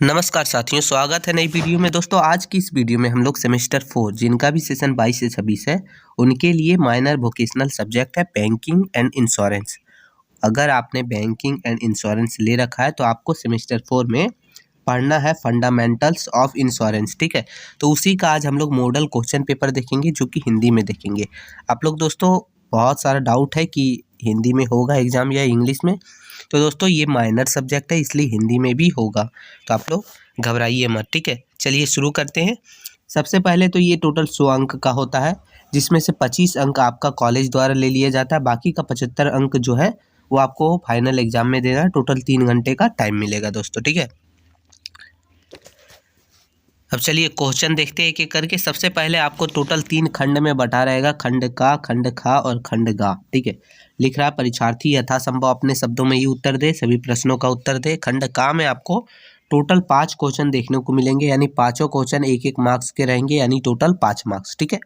नमस्कार साथियों, स्वागत है नई वीडियो में। दोस्तों आज की इस वीडियो में हम लोग सेमेस्टर 4 जिनका भी सेशन 22 से 26 है उनके लिए माइनर वोकेशनल सब्जेक्ट है बैंकिंग एंड इंश्योरेंस। अगर आपने बैंकिंग एंड इंश्योरेंस ले रखा है तो आपको सेमेस्टर 4 में पढ़ना है फंडामेंटल्स ऑफ इंश्योरेंस। ठीक है, तो उसी का आज हम लोग मॉडल क्वेश्चन पेपर देखेंगे जो कि हिंदी में देखेंगे। आप लोग दोस्तों बहुत सारा डाउट है कि हिंदी में होगा एग्जाम या इंग्लिश में, तो दोस्तों ये माइनर सब्जेक्ट है इसलिए हिंदी में भी होगा, तो आप लोग घबराइए मत। ठीक है, चलिए शुरू करते हैं। सबसे पहले तो ये टोटल 100 अंक का होता है, जिसमें से 25 अंक आपका कॉलेज द्वारा ले लिया जाता है, बाकी का 75 अंक जो है वो आपको फाइनल एग्जाम में देना है। टोटल 3 घंटे का टाइम मिलेगा दोस्तों। ठीक है, अब चलिए क्वेश्चन देखते हैं एक एक करके। सबसे पहले आपको टोटल 3 खंड में बटा रहेगा, खंड का, खंड खा और खंड गा। ठीक है, लिख रहा है परीक्षार्थी यथासंभव अपने शब्दों में ही उत्तर दे, सभी प्रश्नों का उत्तर दे। खंड का में आपको टोटल 5 क्वेश्चन देखने को मिलेंगे, यानी पाँचों क्वेश्चन एक एक मार्क्स के रहेंगे, यानी टोटल 5 मार्क्स। ठीक है,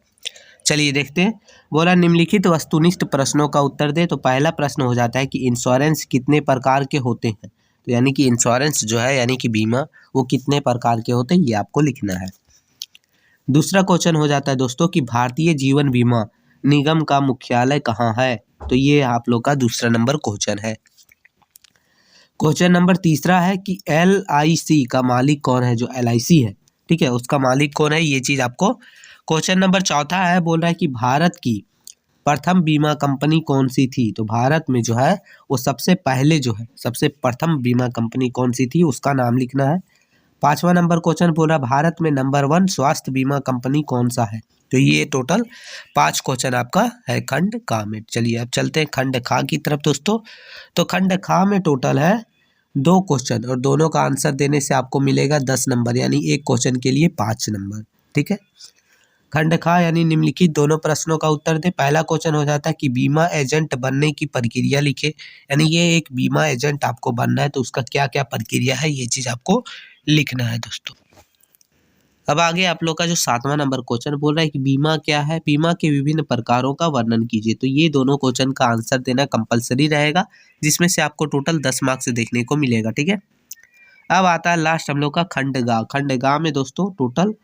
चलिए देखते हैं। बोला निम्नलिखित वस्तुनिष्ठ प्रश्नों का उत्तर दे। तो पहला प्रश्न हो जाता है कि इंश्योरेंस कितने प्रकार के होते हैं। तो यानी कि इंश्योरेंस जो है यानी कि बीमा वो कितने प्रकार के होते हैं ये आपको लिखना है। दूसरा क्वेश्चन हो जाता है दोस्तों कि भारतीय जीवन बीमा निगम का मुख्यालय कहाँ है। तो ये आप लोग का दूसरा नंबर क्वेश्चन है। क्वेश्चन नंबर तीसरा है कि LIC का मालिक कौन है। जो LIC है, ठीक है, उसका मालिक कौन है, ये चीज आपको। क्वेश्चन नंबर चौथा है, बोल रहा है कि भारत की प्रथम बीमा कंपनी कौन सी थी। तो भारत में जो है वो सबसे पहले जो है सबसे प्रथम बीमा कंपनी कौन सी थी उसका नाम लिखना है। पांचवा नंबर क्वेश्चन बोला भारत में नंबर 1 स्वास्थ्य बीमा कंपनी कौन सा है। तो ये टोटल 5 क्वेश्चन आपका है खंड का में। चलिए अब चलते हैं खंड खा की तरफ दोस्तों। तो खंड खा में टोटल है 2 क्वेश्चन और दोनों का आंसर देने से आपको मिलेगा 10 नंबर, यानी एक क्वेश्चन के लिए 5 नंबर। ठीक है, खंड खा यानी निम्नलिखित दोनों प्रश्नों का उत्तर दे। पहला क्वेश्चन हो जाता है कि बीमा एजेंट बनने की प्रक्रिया लिखे, यानी ये एक बीमा एजेंट आपको बनना है तो उसका क्या क्या प्रक्रिया है ये चीज आपको लिखना है दोस्तों। अब आगे आप लोग का जो 7वां नंबर क्वेश्चन बोल रहा है कि बीमा क्या है, बीमा के विभिन्न प्रकारों का वर्णन कीजिए। तो ये दोनों क्वेश्चन का आंसर देना कंपलसरी रहेगा, जिसमें से आपको टोटल 10 मार्क्स देखने को मिलेगा। ठीक है, अब आता है लास्ट हम लोग का खंड गा। खंड गा में दोस्तों टोटल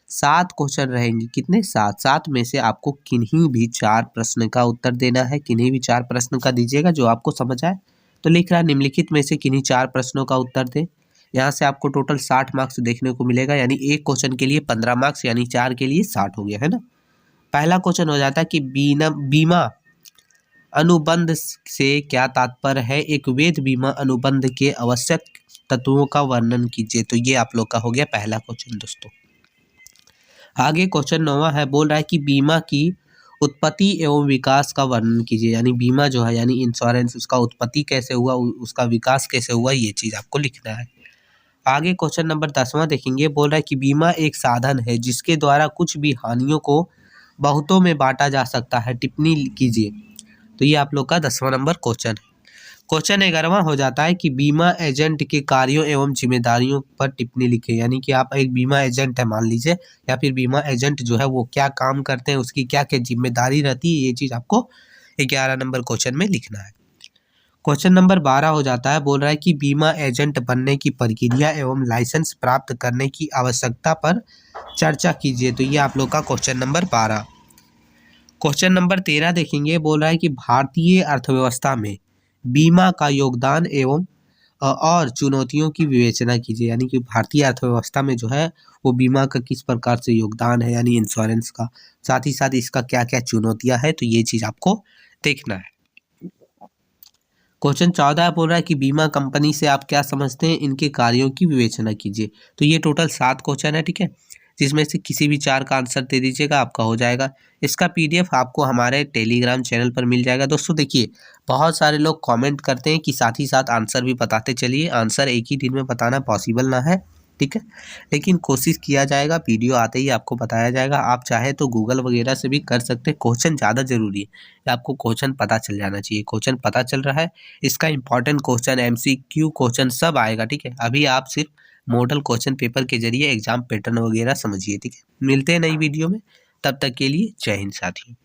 7 क्वेश्चन रहेंगे। कितने? 7। 7 में से आपको किन्हीं भी 4 प्रश्न का उत्तर देना है। किन्हीं भी 4 प्रश्न का दीजिएगा जो आपको समझ आए। तो लिख रहा है निम्नलिखित में से किन्हीं 4 प्रश्नों का उत्तर दे। यहाँ से आपको टोटल 60 मार्क्स देखने को मिलेगा, यानी एक क्वेश्चन के लिए 15 मार्क्स, यानी 4 के लिए 60 हो गया है ना। पहला क्वेश्चन हो जाता है कि बीमा अनुबंध से क्या तात्पर्य है, एक वैध बीमा अनुबंध के आवश्यक तत्वों का वर्णन कीजिए। तो ये आप लोग का हो गया पहला क्वेश्चन दोस्तों। आगे क्वेश्चन 9वां है, बोल रहा है कि बीमा की उत्पत्ति एवं विकास का वर्णन कीजिए। यानी बीमा जो है यानी इंश्योरेंस उसका उत्पत्ति कैसे हुआ, उसका विकास कैसे हुआ, ये चीज आपको लिखना है। आगे क्वेश्चन नंबर 10वां देखेंगे। बोल रहा है कि बीमा एक साधन है जिसके द्वारा कुछ भी हानियों को बहुतों में बांटा जा सकता है, टिप्पणी कीजिए। तो ये आप लोग का 10वां नंबर क्वेश्चन है। क्वेश्चन 11वां हो जाता है कि बीमा एजेंट के कार्यों एवं जिम्मेदारियों पर टिप्पणी लिखें। यानी कि आप एक बीमा एजेंट है मान लीजिए, या फिर बीमा एजेंट जो है वो क्या काम करते हैं, उसकी क्या क्या जिम्मेदारी रहती है, ये चीज आपको 11 नंबर क्वेश्चन में लिखना है। क्वेश्चन नंबर 12 हो जाता है, बोल रहा है कि बीमा एजेंट बनने की प्रक्रिया एवं लाइसेंस प्राप्त करने की आवश्यकता पर चर्चा कीजिए। तो ये आप लोग का क्वेश्चन नंबर 12। क्वेश्चन नंबर 13 देखेंगे। बोल रहा है कि भारतीय अर्थव्यवस्था में बीमा का योगदान एवं और चुनौतियों की विवेचना कीजिए। यानी कि भारतीय अर्थव्यवस्था में जो है वो बीमा का किस प्रकार से योगदान है, यानी इंश्योरेंस का, साथ ही साथ इसका क्या क्या चुनौतियां है, तो ये चीज आपको देखना है। क्वेश्चन 14 बोल रहा है कि बीमा कंपनी से आप क्या समझते हैं, इनके कार्यों की विवेचना कीजिए। तो ये टोटल 7 क्वेश्चन है। ठीक है, जिसमें से किसी भी 4 का आंसर दे दीजिएगा, आपका हो जाएगा। इसका PDF आपको हमारे टेलीग्राम चैनल पर मिल जाएगा। दोस्तों देखिए, बहुत सारे लोग कमेंट करते हैं कि साथ ही साथ आंसर भी बताते चलिए। आंसर एक ही दिन में बताना पॉसिबल ना है, ठीक है, लेकिन कोशिश किया जाएगा, वीडियो आते ही आपको बताया जाएगा। आप चाहे तो गूगल वगैरह से भी कर सकते हैं। क्वेश्चन ज़्यादा जरूरी है कि आपको क्वेश्चन पता चल जाना चाहिए। क्वेश्चन पता चल रहा है, इसका इंपॉर्टेंट क्वेश्चन, MCQ क्वेश्चन सब आएगा। ठीक है, अभी आप सिर्फ मॉडल क्वेश्चन पेपर के जरिए एग्जाम पैटर्न वगैरह समझिए। ठीक है, मिलते हैं नई वीडियो में, तब तक के लिए जय हिंद साथियों।